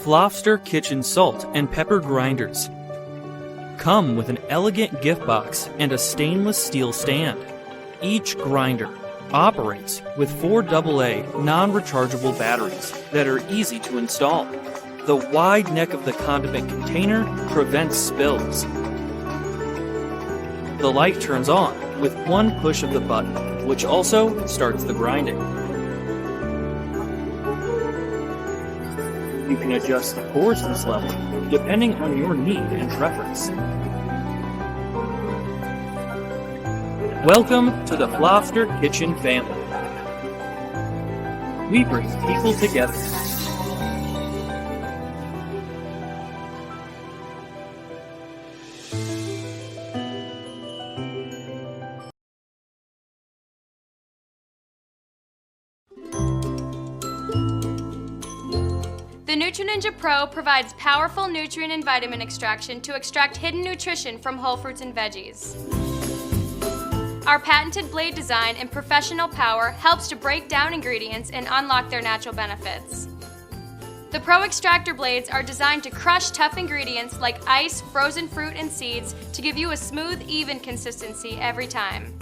Flofster Kitchen Salt and Pepper Grinders come with an elegant gift box and a stainless steel stand. Each grinder operates with 4 AA non-rechargeable batteries that are easy to install. The wide neck of the condiment container prevents spills. The light turns on with one push of the button, which also starts the grinding. You can adjust the coarseness level depending on your need and preference. Welcome to the Flofster Kitchen family. We bring people together. The NutriNinja Pro provides powerful nutrient and vitamin extraction to extract hidden nutrition from whole fruits and veggies. Our patented blade design and professional power helps to break down ingredients and unlock their natural benefits. The Pro Extractor blades are designed to crush tough ingredients like ice, frozen fruit, and seeds to give you a smooth, even consistency every time.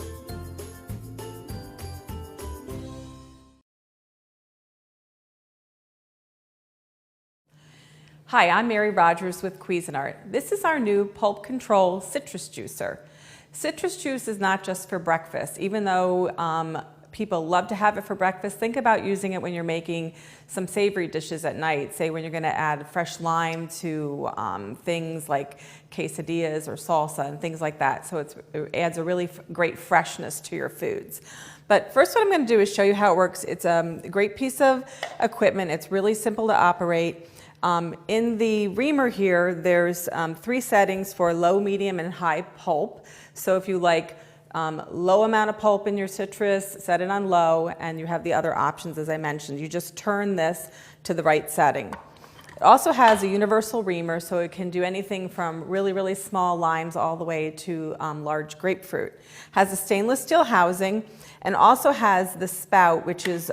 Hi, I'm Mary Rogers with Cuisinart. This is our new Pulp Control Citrus Juicer. Citrus juice is not just for breakfast. Even though people love to have it for breakfast, think about using it when you're making some savory dishes at night. Say when you're going to add fresh lime to things like quesadillas or salsa and things like that. So it adds a really great freshness to your foods. But first what I'm going to do is show you how it works. It's a great piece of equipment. It's really simple to operate. In the reamer here, there's 3 settings for low, medium, and high pulp. So if you like low amount of pulp in your citrus, set it on low, and you have the other options as I mentioned. You just turn this to the right setting. It also has a universal reamer, so it can do anything from really, really small limes all the way to large grapefruit. Has a stainless steel housing and also has the spout, which is,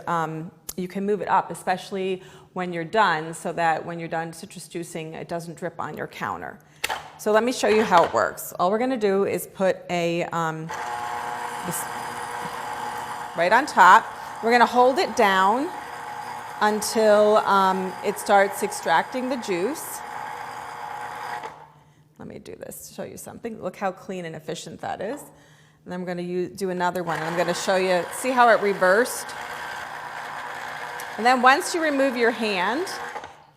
you can move it up, especially when you're done, so that when you're done citrus juicing, it doesn't drip on your counter. So let me show you how it works. All we're gonna do is put this right on top. We're gonna hold it down until it starts extracting the juice. Let me do this to show you something. Look how clean and efficient that is. And then I'm gonna do another one, and I'm gonna show you, see how it reversed? And then once you remove your hand,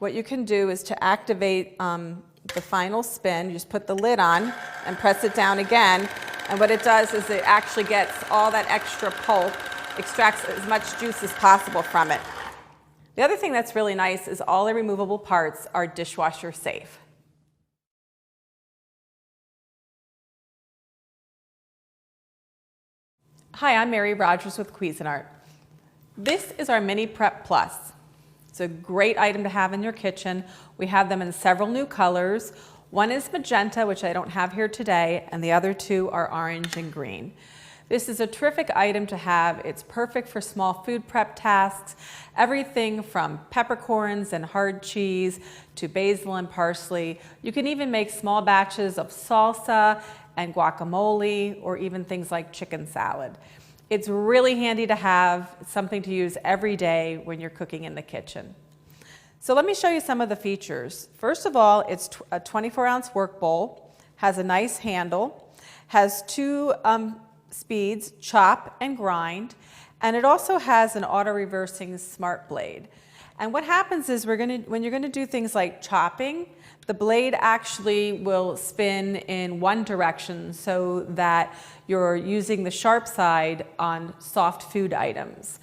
what you can do is to activate the final spin, you just put the lid on and press it down again. And what it does is it actually gets all that extra pulp, extracts as much juice as possible from it. The other thing that's really nice is all the removable parts are dishwasher safe. Hi, I'm Mary Rogers with Cuisinart. This is our Mini Prep Plus. It's a great item to have in your kitchen. We have them in several new colors. One is magenta, which I don't have here today, and the other 2 are orange and green. This is a terrific item to have. It's perfect for small food prep tasks, everything from peppercorns and hard cheese to basil and parsley. You can even make small batches of salsa and guacamole, or even things like chicken salad. It's really handy to have, something to use every day when you're cooking in the kitchen. So let me show you some of the features. First of all, it's a 24-ounce work bowl, has a nice handle, has 2 speeds, chop and grind, and it also has an auto-reversing smart blade. And what happens is when you're gonna do things like chopping, the blade actually will spin in one direction so that you're using the sharp side on soft food items.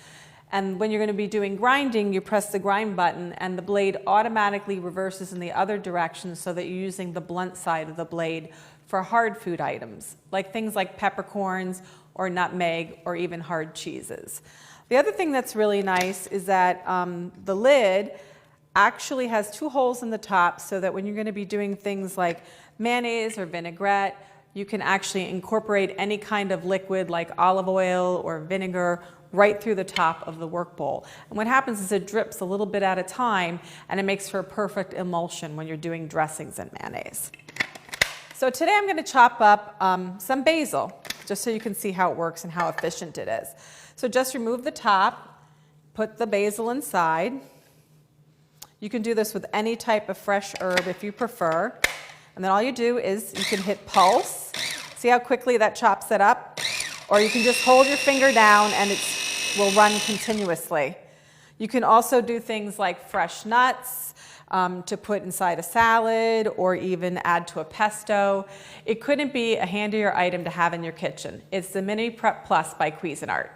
And when you're going to be doing grinding, you press the grind button and the blade automatically reverses in the other direction so that you're using the blunt side of the blade for hard food items, like things like peppercorns or nutmeg or even hard cheeses. The other thing that's really nice is that the lid actually has 2 holes in the top so that when you're going to be doing things like mayonnaise or vinaigrette, you can actually incorporate any kind of liquid like olive oil or vinegar right through the top of the work bowl. And what happens is it drips a little bit at a time, and it makes for a perfect emulsion when you're doing dressings and mayonnaise. So today I'm going to chop up some basil, just so you can see how it works and how efficient it is. So just remove the top, put the basil inside. You can do this with any type of fresh herb if you prefer. And then all you do is you can hit pulse. See how quickly that chops it up? Or you can just hold your finger down and it will run continuously. You can also do things like fresh nuts to put inside a salad or even add to a pesto. It couldn't be a handier item to have in your kitchen. It's the Mini Prep Plus by Cuisinart.